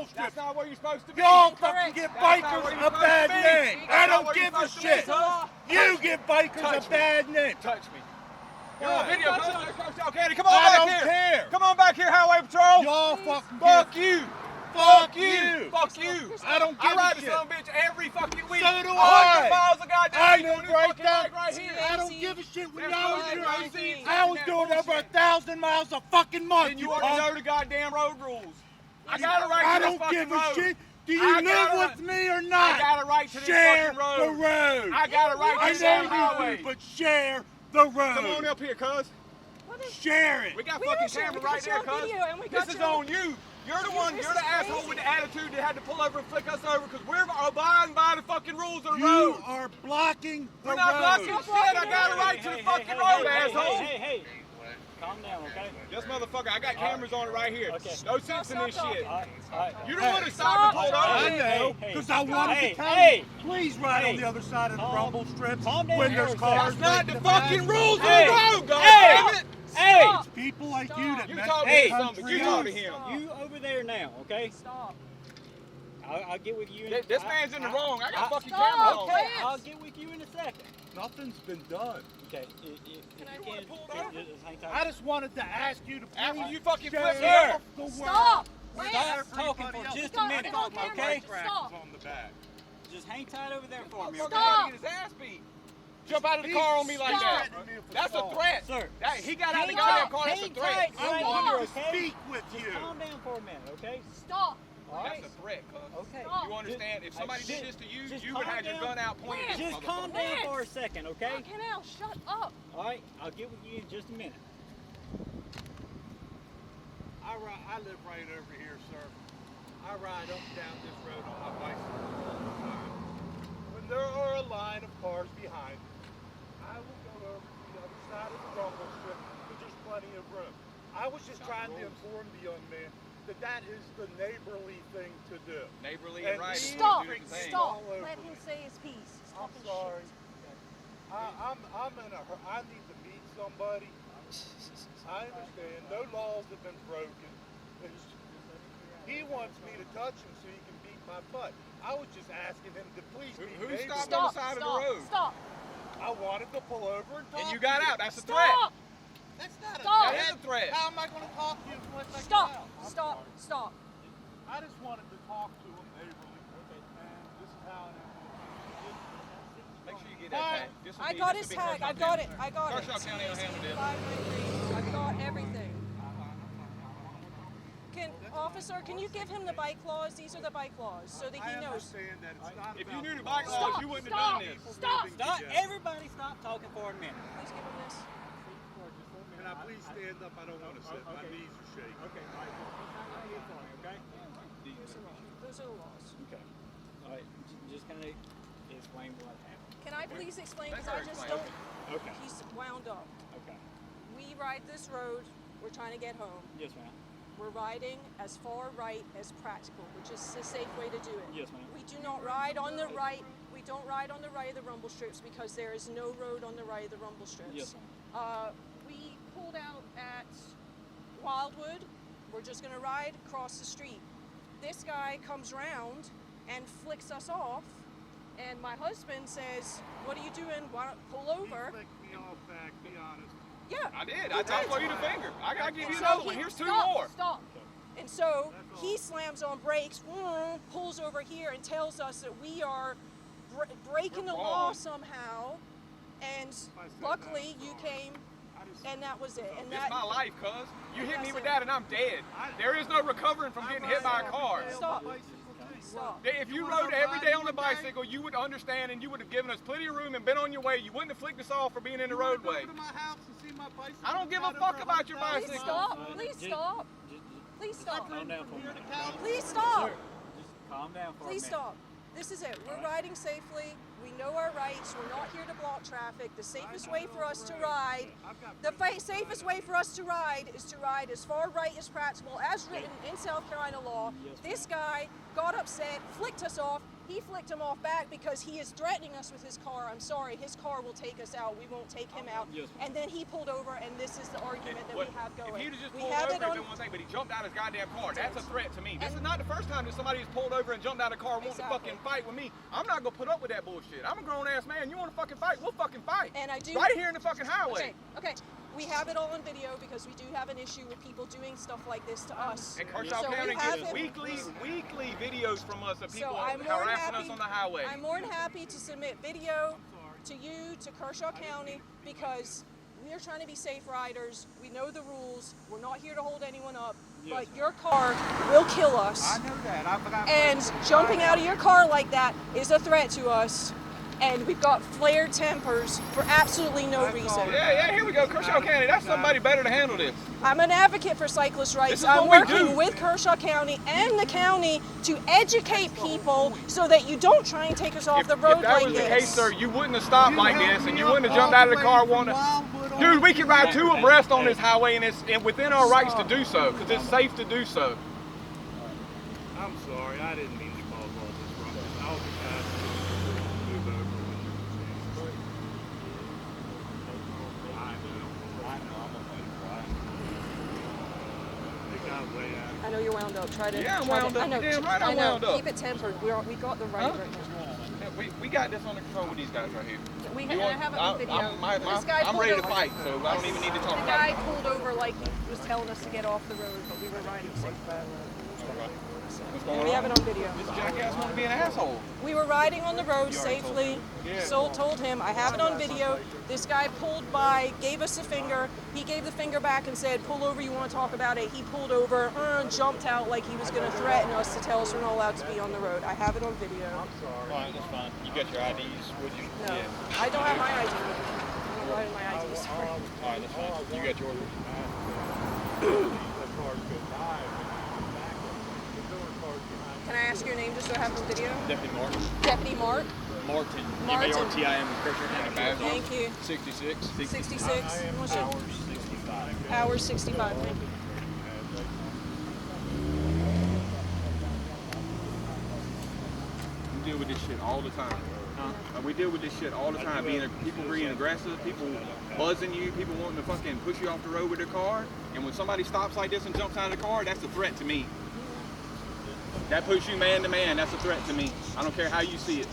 strips. That's not where you're supposed to be. Y'all fucking give bikers a bad name. I don't give a shit. You give bikers a bad name. Touch me. You're on video. Come on back here. I don't care. Come on back here, Highway Patrol. Y'all fucking Fuck you. Fuck you. Fuck you. I don't give a shit. I ride the son of a bitch every fucking week. So do 100 I. miles of goddamn I week know on this right fucking now. bike right here. I don't give a shit. When That's I was right, doing, right. I was doing over 1,000 miles a fucking month. And you already know the goddamn road rules. I got a right I to this don't fucking give a road. shit. Do you live with me or not? I got a right to this Share fucking road. the road. I got a right to this I damn know highway. you do, but share the road. Come on up here, cuz. Share it. We got fucking camera right there, cuz. This is on you. You're the one, you're the asshole with the attitude that had to pull over and flick us over because we're abiding by the fucking rules of the road. You are blocking the road. We're not blocking shit. I got a right to the fucking road, asshole. Hey. Calm down, okay? Yes, motherfucker. I got cameras on it right here. Okay. No sense in this shit. You don't Hey. want to stop and pull over. I know, because I wanted to tell you, please ride on the other side of the rumble strips Calm down when for there's a cars. That's not the making fucking the rules of Hey. the road, God Hey. damn it. Hey! It's people like you that You mess talk the to country something. You up. talk to him. You over there now, okay? Stop. I'll get with you in This man's in the wrong. I got fucking Stop. cameras on. Okay, I'll get with you in a second. Nothing's been done. Okay, Can I if you pulled can, over? just hang tight. I just wanted to ask you to please After you fucking share flip Sir. the word. Stop. Stop talking for just a minute, okay? Stop. on the back. Just hang tight over there for me, Motherfucker okay? had to get his ass beat. Jump out of the car on me like that. That's a threat. Sir, He got out of the hang goddamn tight, car. That's a hang threat. tight I right want here, to okay? speak with you. Just calm down for a minute, okay? Stop. All right? That's a threat, cuz. Okay. You understand? If somebody did this to you, Just you would calm have your down. gun out pointed at this Just calm motherfucker. down for a second, okay? Fucking hell, shut up. All right, I'll get with you in just a minute. I live right over here, sir. I ride up and down this road on my bicycle all the time. When there are a line of cars behind me, I will go over to the other side of the rumble strip because there's plenty of room. I was just trying to inform the young man that is the neighborly thing to do. Neighborly and right. Stop. Do the thing. Stop. all over Let him me. say his piece. Stop I'm his sorry. shit. I'm in a hurry. I need to meet somebody. I understand. No laws have been broken. He wants me to touch him so he can beat my butt. I was just asking him to please be Who neighborly. stopped Stop. on the side of the Stop. road? Stop. I wanted to pull over and talk And you to got you. out. That's a threat. Stop. That's not Stop. That is a threat. How am I going to talk to you unless I get Stop. out? I'm Stop. sorry. Stop. I just wanted to talk to him neighborly. And this is how it is. Make sure you get that tag. This will I be- got this his will be tag. I Kershaw got County. it. I got it. Kershaw County will handle it. 593. I got everything. Officer, can you give him the bike laws? These are the bike laws so that he I knows. understand that it's not If you about knew the the bike law. laws, you wouldn't have done this. Stop. Stop, everybody stop talking for a minute. Please give him this. Can I please stand up? I don't want to sit. My knees are shaking. Okay, all right. Hang here for me, okay? Those are the laws. Okay. All right, just kind of explain what happened. Can I please explain? Because Let I her just explain. don't. Okay. He's wound up. Okay. We ride this road. We're trying to get home. Yes, ma'am. We're riding as far right as practical, which is the safe way to do it. Yes, ma'am. We do not ride on the right. We don't ride on the right of the rumble strips because there is no road on the right of the rumble strips. Yes, ma'am. We pulled out at Wildwood. We're just going to ride across the street. This guy comes around and flicks us off, and my husband says, "What are you doing? Why don't pull over?" He flicked me off back, be honest. Yeah. I did. I told you the finger. I gotta give And you so another he- one. Here's two stop, more. Stop. And so he slams on brakes, pulls over here, and tells us that we are breaking the law wrong. somehow. And said luckily, that, you I'm sorry. came, I just, and that was it. And It's that my life, cuz. You hit me Yes, with sir. that and I'm dead. There is no recovering from getting hit by a car. Stop. Stop. Stop. If you rode every day on the bicycle, you would understand and you would have given us plenty of room and been on your way. You wouldn't have flicked us off for being in the roadway. Go to my house and see my bicycle. I don't give a Not fuck over about your 100,000 Please bicycle. miles. stop. Please stop. Please stop. Calm down for a minute. Please stop. Sir, just calm down for a Please minute. stop. This is it. We're riding safely. We know our rights. We're not here to block traffic. The safest way for us to ride, safest way for us to ride is to ride as far right as practicable, as written in South Carolina law. This guy got upset, flicked us off. He flicked him off back because he is threatening us with his car. I'm sorry, his car will take us out. We won't take him out. And then he pulled over, and this is the argument that we have going. If he'd have just pulled over and done one thing, but he jumped out his goddamn car, that's a threat to me. This is not the first time that somebody has pulled over and jumped out of a car and wants to fucking fight with me. I'm not gonna put up with that bullshit. I'm a grown-ass man. You want to fucking fight? We'll fucking fight. And I do. Right here in the fucking highway. Okay. We have it all on video because we do have an issue with people doing stuff like this to us. And Kershaw County gets weekly videos from us of people harassing us on the highway. I'm more than happy to submit video to you, to Kershaw County, because we are trying to be safe riders. We know the rules. We're not here to hold anyone up. But your car will kill us. I know that. And jumping out of your car like that is a threat to us. And we've got flared tempers for absolutely no reason. Yeah, here we go. Kershaw County, that's somebody better to handle this. I'm an advocate for cyclist rights. I'm working with Kershaw County and the county to educate people so that you don't try and take us off the road like this. If that was the case, sir, you wouldn't have stopped like this and you wouldn't have jumped out of the car wanting to... Dude, we can ride two abreast on this highway and it's within our rights to do so because it's safe to do so. I'm sorry, I didn't mean to cause all this ruckus. I'll be fast. Move over when you're I know you're wound up. Try to. Yeah, I'm wound up. Damn right, I'm wound up. Keep it tempered. We got the right now. We got this under control with these guys right here. I have it on video. I'm ready to fight, so I don't even need to talk about it. The guy pulled over like he was telling us to get off the road, but we were riding safe. We have it on video. This jackass want to be an asshole. We were riding on the road safely. So told him, I have it on video. This guy pulled by, gave us a finger. He gave the finger back and said, pull over, you want to talk about it. He pulled over, jumped out like he was going to threaten us to tell us we're not allowed to be on the road. I have it on video. I'm sorry. Fine, that's fine. You got your IDs, would you? No, yeah. I don't have my ID. I'm not writing my ID, sorry. All right, that's fine. You got yours. Can I ask your name just so I have the video? Deputy Martin. Deputy Mark? Martin. Martin. M-A-R-T-I-M. Thank you. 66. 66. Hours 65. Hours 65. Thank you. We deal with this shit all the time. We deal with this shit all the time. People being aggressive, people buzzing you, people wanting to fucking push you off the road with their car. And when somebody stops like this and jumps out of the car, that's a threat to me. That puts you man to man. That's a threat to me. I don't care how you see it.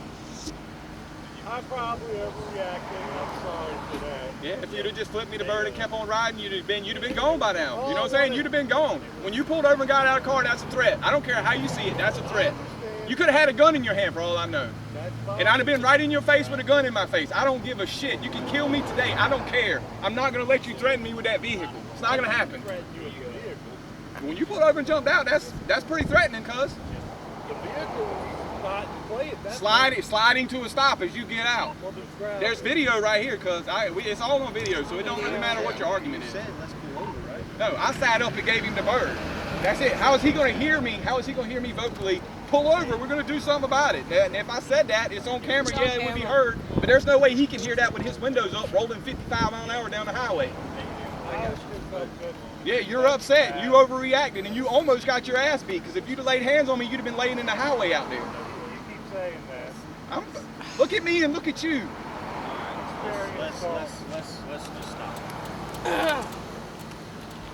I probably overreacted. I'm sorry for that. Yeah, if you'd have just flipped me the bird and kept on riding, you'd have been gone by now. You know what I'm saying? You'd have been gone. When you pulled over and got out of the car, that's a threat. I don't care how you see it. That's a threat. You could have had a gun in your hand for all I know. And I'd have been right in your face with a gun in my face. I don't give a shit. You can kill me today. I don't care. I'm not going to let you threaten me with that vehicle. It's not going to happen. When you pulled over and jumped out, that's pretty threatening, cuz. The vehicle sliding to a stop as you get out. There's video right here, cuz it's all on video, so it don't really matter what your argument is. No, I sat up and gave him the bird. That's it. How is he going to hear me? How is he going to hear me vocally? Pull over. We're going to do something about it. And if I said that, it's on camera. Yeah, it would be heard. But there's no way he can hear that with his windows up, rolling 55 miles an hour down the highway. Yeah, you're upset. You overreacted, and you almost got your ass beat. Because if you'd have laid hands on me, you'd have been laying in the highway out there. You keep saying that. Look at me and look at you. Let's just stop.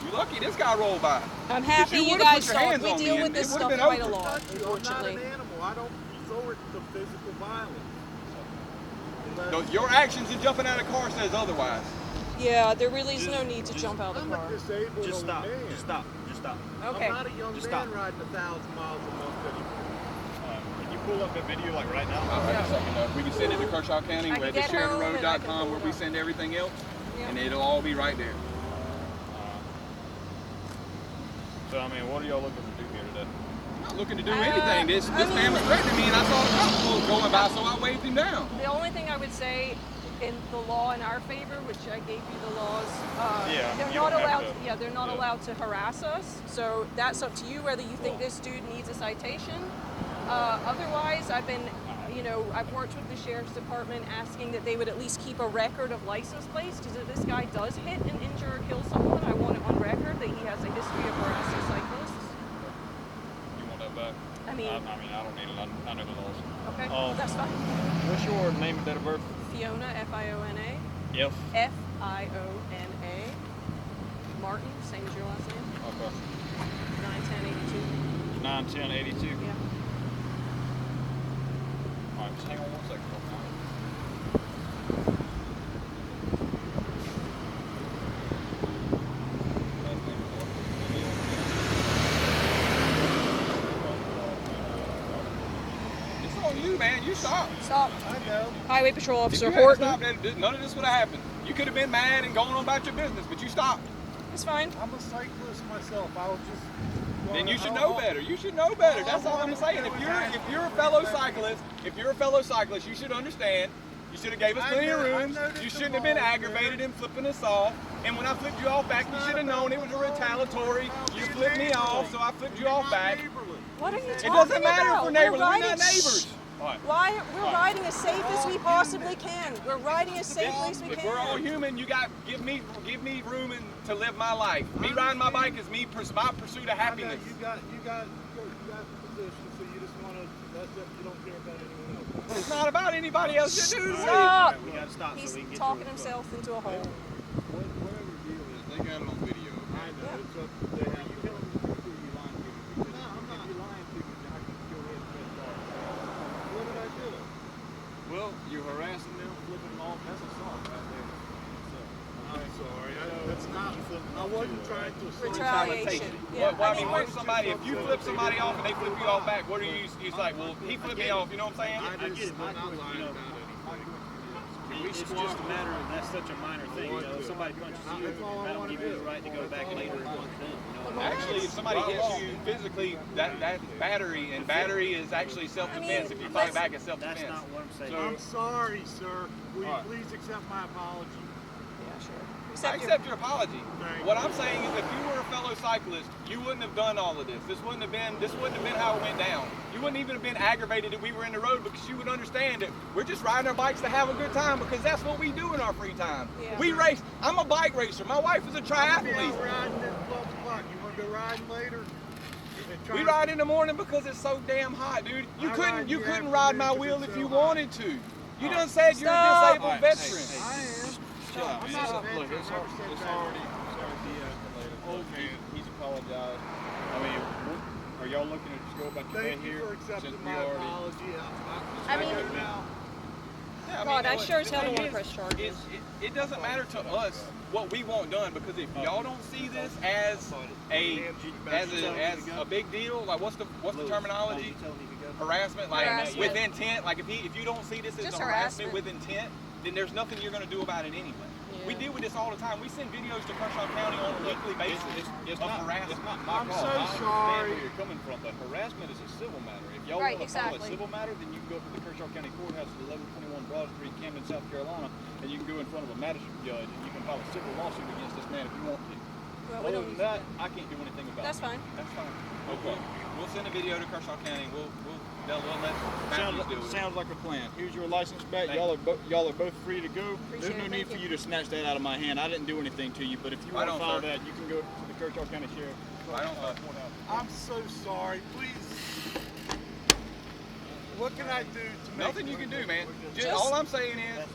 You're lucky this guy rolled by. I'm happy you guys stopped. We deal with this stuff quite a lot, unfortunately. I'm not an animal. I don't resort to physical violence. Your actions in jumping out of the car says otherwise. Yeah, there really is no need to jump out of the car. Just stop. Just stop. Okay. I'm not a young man riding 1,000 miles a month anymore. Can you pull up a video like right now? All right, a second. We can send it to Kershaw County. We're at thesharedroad.com where we send everything else, and it'll all be right there. So, I mean, what are y'all looking to do here today? I'm not looking to do anything. This man was threatening me, and I saw the cop going by, so I waved him down. The only thing I would say in the law in our favor, which I gave you the laws, they're not allowed to harass us. So that's up to you whether you think this dude needs a citation Otherwise, I've been, I've worked with the sheriff's department asking that they would at least keep a record of license plates, because if this guy does hit and injure or kill someone, I want it on record that he has a history of harassing cyclists. You want that back? I mean, I don't need it. I know the laws. okay, that's fine. What's your name and date of birth? Fiona, Fiona. F. Fiona. Martin, same as your last name. Okay. 91082. 91082. Yeah. All right, just hang on 1 second. It's on you, man. You stop. Stop. I know. Highway Patrol If Officer you hadn't Horton. stopped, then none of this would have happened. You could have been mad and gone on about your business, but you stopped. It's fine. I'm a cyclist myself. I was just. Then you should know better. You should know better. That's all I'm saying. If you're a fellow cyclist, you should understand. You should have gave us plenty of room. You shouldn't have been aggravated and flipping us off. And when I flipped you off back, you should have known it was a retaliatory. You flipped me off, so I flipped you off back. What are you talking It doesn't matter about? if we're neighbors. We're riding- not neighbors. We're riding as safe as we possibly can. We're riding as safely as we If we're all can. human, you got give me room to live my life. Me riding my bike is my pursuit of happiness. You got the position, so you just want to. That's it. You don't care about anyone else. It's not about anybody else. Just do it. Stop! We gotta stop He's so we can get talking through it. himself into a hole. Whatever the deal is, they got it on video. I know. It's up to them. You telling the truth or you lying to me? No, I'm not. If you're lying to me, I can go ahead and press charge. What did I do? Well, you're harassing them, flipping them off. That's assault right there. I'm sorry. That's not. I wasn't trying to. Retaliation. Yeah. Well, I mean, when somebody, if you flip somebody off and they flip you off back, what are you? It's like, well, he flipped me off. You know what I'm saying? I get it. I'm not lying about anything. It's just a matter of that's such a minor thing. If somebody punches you, that don't give you the right to go back later and punch them. Actually, if somebody hits you physically, that's battery, and battery is actually self-defense. If you fight back, it's self-defense. That's not what I'm saying. I'm sorry, sir. Will you please accept my apology? Yeah, sure. I accept your apology. Thank What I'm saying is, if you were a fellow cyclist, you wouldn't have done all of this. This wouldn't have been how it went down. You wouldn't even have been aggravated that we were in the road, because you would understand that we're just riding our bikes to have a good time, because that's what we do in our free time. Yeah. We race. I'm a bike racer. My wife is a I'm triathlete. riding at 12 o'clock. You want to go riding later? We ride in the morning because it's so damn hot, dude. You couldn't ride my wheel if you wanted to. You done said you're a disabled veteran. I am. I'm not a veteran. It's already de-escalated. Old man, he's apologized. I mean, are y'all looking to just go about your day Thank you here? for accepting since my we already? apology. I mean- go now. Yeah, God, I look, sure as the hell don't thing want to is, press charges. It doesn't matter to us what we want done, because if y'all don't see this as a big deal, like what's the terminology? Harassment, like Harassment. with intent. Like if you don't see this as Just a harassment harassment. with intent, then there's nothing you're going to do about it anyway. Yeah. We deal with this all the time. We send videos to Kershaw County on a weekly basis of harassment. It's not my I'm fault. so I understand sorry. where you're coming from, but harassment is a civil matter. If y'all Right, want to file a exactly. civil matter, then you can go to the Kershaw County Courthouse at 1121 Broad Street, Camden, South Carolina, and you can go in front of a magistrate judge and you can file a civil lawsuit against this man if you want to. Well, we Other don't than use that, I can't do anything about That's it. fine. That's fine. Okay. We'll send a video to Kershaw County. We'll let Matthews do it. Sounds like a plan. Here's your license back. Thank Y'all are both free to go. There's Appreciate no it. need Thank for you. you to snatch that out of my hand. I didn't do anything to you, but if you Right want to on, file sir. that, you can go to the Kershaw County Sheriff. Right on, sir. I'm so sorry. Please. What can I do to make Nothing you can do, man. Just- All I'm saying is,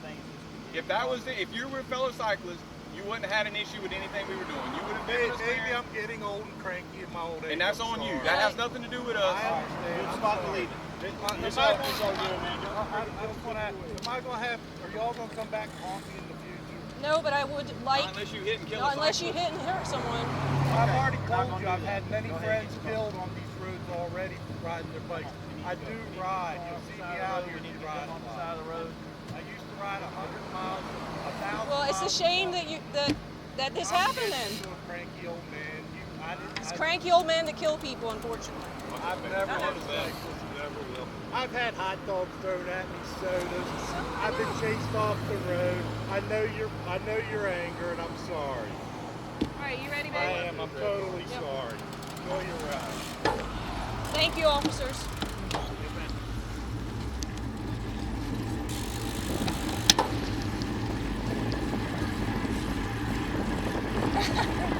if you were a fellow cyclist, you wouldn't have had an issue with anything we were doing. You would have been Maybe respected, I'm getting old and cranky in my old age. and that's I'm on you. sorry. That has nothing to do with us. I understand. Good I'm spot to sorry. leave it. It's all good, man. I just want to. Am I gonna have? Are y'all gonna come back and haunt me in the future? No, but I would like, Not unless you hit and kill not a unless you cyclist. hit and hurt someone. I've already told you. I've had many friends killed on these roads already for riding their bikes. I do ride. You'll see me out here riding on the side of the road. I used to ride 100 miles, 1,000 Well, it's a miles. shame that this happened then. I'm a cranky old man. It's cranky old men that kill people, unfortunately. I've never had a cyclist, never will. I've had hot dogs thrown at me, sodas. I've been chased off the road. I know your anger, and I'm sorry. All right, you ready, I babe? am. I'm totally Yep. sorry. Enjoy your ride. Thank you, officers. Yes, Yeah.